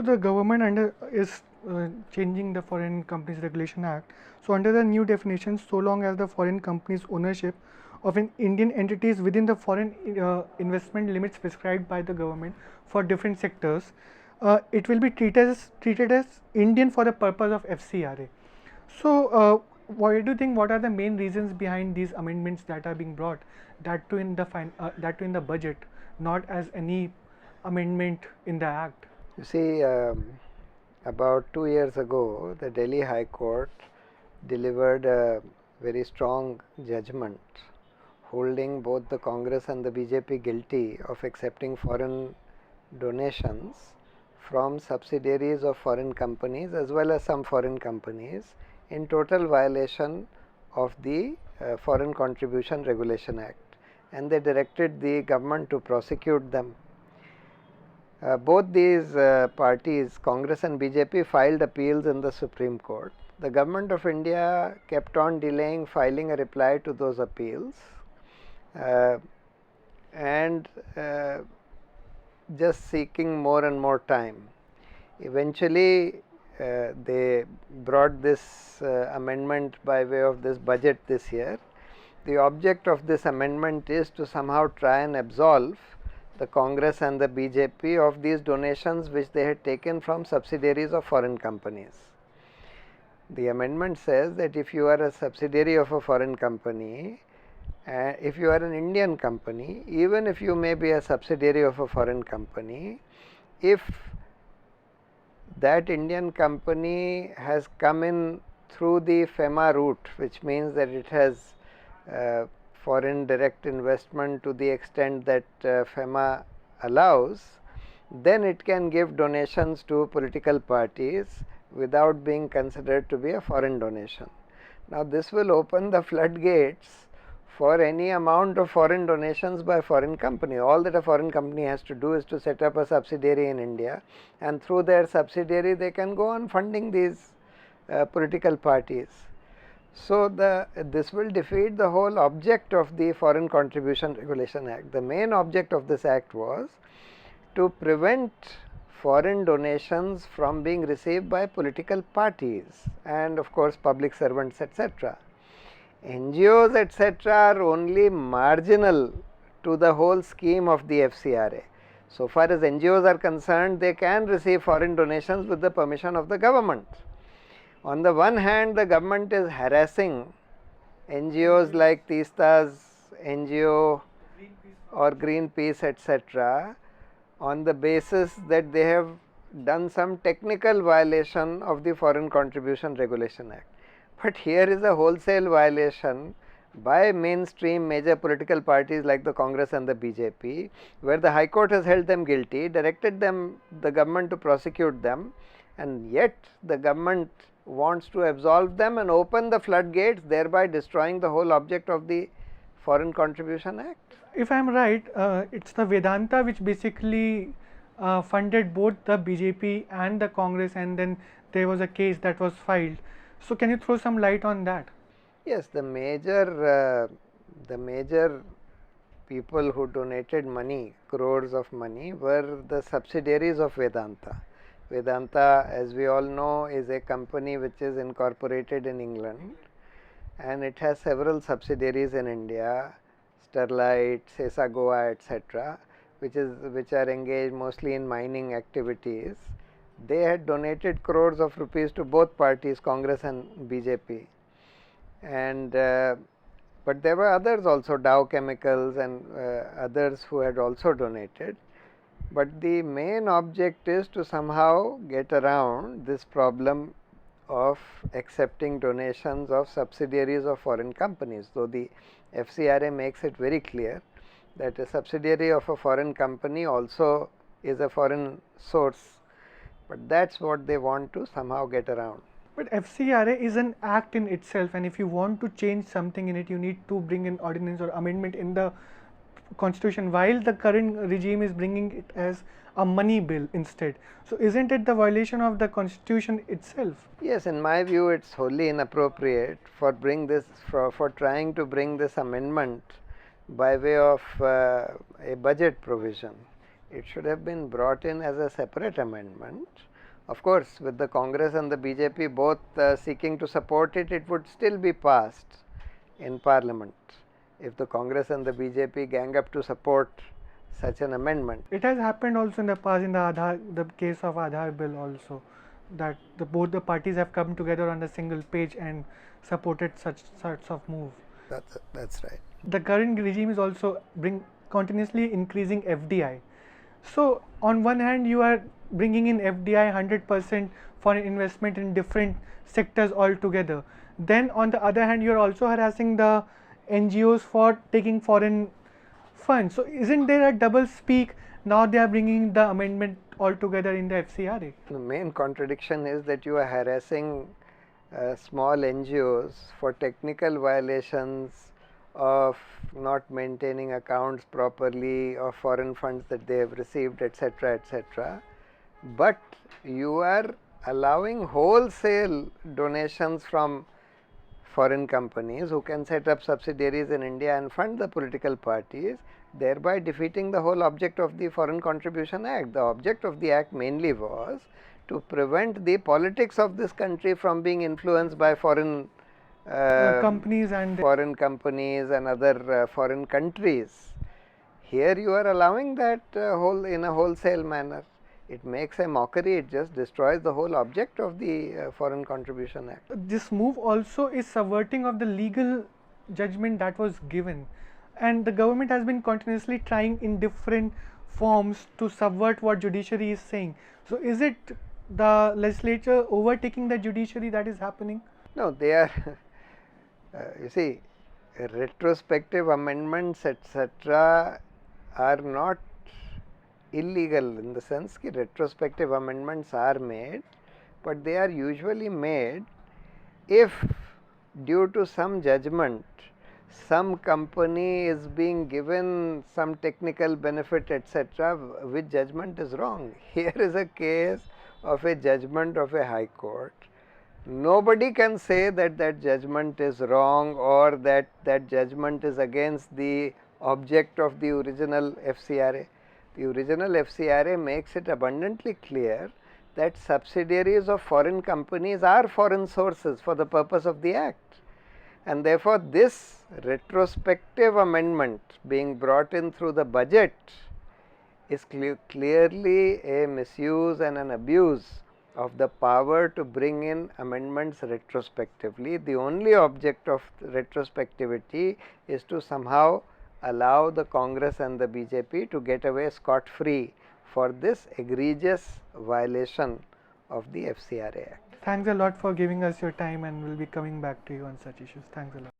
the government is changing the Foreign Companies Regulation Act. So under the new definition, so long as the foreign company's ownership of an Indian entity is within the foreign investment limits prescribed by the government for different sectors, it will be treated as Indian for the purpose of FCRA. So what do you think? What are the main reasons behind these amendments that are being brought? That too in the budget, not as any amendment in the act. You see, about 2 years ago, the Delhi High Court delivered a very strong judgment holding both the Congress and the BJP guilty of accepting foreign donations from subsidiaries of foreign companies as well as some foreign companies in total violation of the Foreign Contribution Regulation Act, and they directed the government to prosecute them. Both these parties, Congress and BJP, filed appeals in the Supreme Court. The Government of India kept on delaying filing a reply to those appeals and just seeking more and more time. Eventually, they brought this amendment by way of this budget this year. The object of this amendment is to somehow try and absolve the Congress and the BJP of these donations which they had taken from subsidiaries of foreign companies. The amendment says that if you are a subsidiary of a foreign company, if you are an Indian company, even if you may be a subsidiary of a foreign company, if that Indian company has come in through the FEMA route, which means that it has foreign direct investment to the extent that FEMA allows, then it can give donations to political parties without being considered to be a foreign donation. Now, this will open the floodgates for any amount of foreign donations by foreign company. All that a foreign company has to do is to set up a subsidiary in India, and through their subsidiary they can go on funding these political parties. So, this will defeat the whole object of the Foreign Contribution Regulation Act. The main object of this act was to prevent foreign donations from being received by political parties and of course public servants, etc. NGOs, etc. are only marginal to the whole scheme of the FCRA. So far as NGOs are concerned, they can receive foreign donations with the permission of the government. On the one hand, the government is harassing NGOs like Teesta's NGO or Greenpeace, etc., on the basis that they have done some technical violation of the Foreign Contribution Regulation Act. But here is a wholesale violation by mainstream major political parties like the Congress and the BJP, where the High Court has held them guilty, directed the government to prosecute them, and yet the government wants to absolve them and open the floodgates, thereby destroying the whole object of the Foreign Contribution Act. If I am right, it's the Vedanta which basically funded both the BJP and the Congress, and then there was a case that was filed. So can you throw some light on that? Yes, the major people who donated money, crores of money, were the subsidiaries of Vedanta. Vedanta, as we all know, is a company which is incorporated in England, and it has several subsidiaries in India, Sterlite, Sesagoa, etc., which are engaged mostly in mining activities. They had donated crores of rupees to both parties, Congress and BJP, and but there were others also, Dow Chemicals and others who had also donated. But the main object is to somehow get around this problem of accepting donations of subsidiaries of foreign companies. So the FCRA makes it very clear that a subsidiary of a foreign company also is a foreign source, but that's what they want to somehow get around. But FCRA is an act in itself, and if you want to change something in it, you need to bring an ordinance or amendment in the constitution, while the current regime is bringing it as a money bill instead. So isn't it the violation of the constitution itself? Yes, in my view it's wholly inappropriate for trying to bring this amendment by way of a budget provision. It should have been brought in as a separate amendment Of course, with the Congress and the BJP both seeking to support it, it would still be passed in Parliament if the Congress and the BJP gang up to support such an amendment. It has happened also in the past in the case of Aadhaar bill also, that both the parties have come together on a single page and supported such sorts of move. That's right. The current regime is also continuously increasing FDI. So on one hand you are bringing in FDI 100% for investment in different sectors altogether. Then on the other hand you are also harassing the NGOs for taking foreign funds. So isn't there a double speak? Now they are bringing the amendment altogether in the FCRA. The main contradiction is that you are harassing small NGOs for technical violations of not maintaining accounts properly, of foreign funds that they have received, etc., etc. But you are allowing wholesale donations from foreign companies who can set up subsidiaries in India and fund the political parties, thereby defeating the whole object of the Foreign Contribution Act. The object of the Act mainly was to prevent the politics of this country from being influenced by foreign companies and other foreign countries. Here you are allowing that in a wholesale manner. It makes a mockery, it just destroys the whole object of the Foreign Contribution Act. This move also is subverting of the legal judgment that was given, and the government has been continuously trying in different forms to subvert what judiciary is saying. So is it the legislature overtaking the judiciary that is happening? No, they are you see, retrospective amendments etc. are not illegal, in the sense that retrospective amendments are made, but they are usually made if due to some judgment some company is being given some technical benefit etc., which judgment is wrong. Here is a case of a judgment of a high court. Nobody can say that that judgment is wrong or that that judgment is against the object of the original FCRA. The original FCRA makes it abundantly clear that subsidiaries of foreign companies are foreign sources for the purpose of the Act, and therefore this retrospective amendment being brought in through the budget is clearly a misuse and an abuse of the power to bring in amendments retrospectively. The only object of retrospectivity is to somehow allow the Congress and the BJP to get away scot-free for this egregious violation of the FCRA Act. Thanks a lot for giving us your time, and we'll be coming back to you on such issues. Thanks a lot.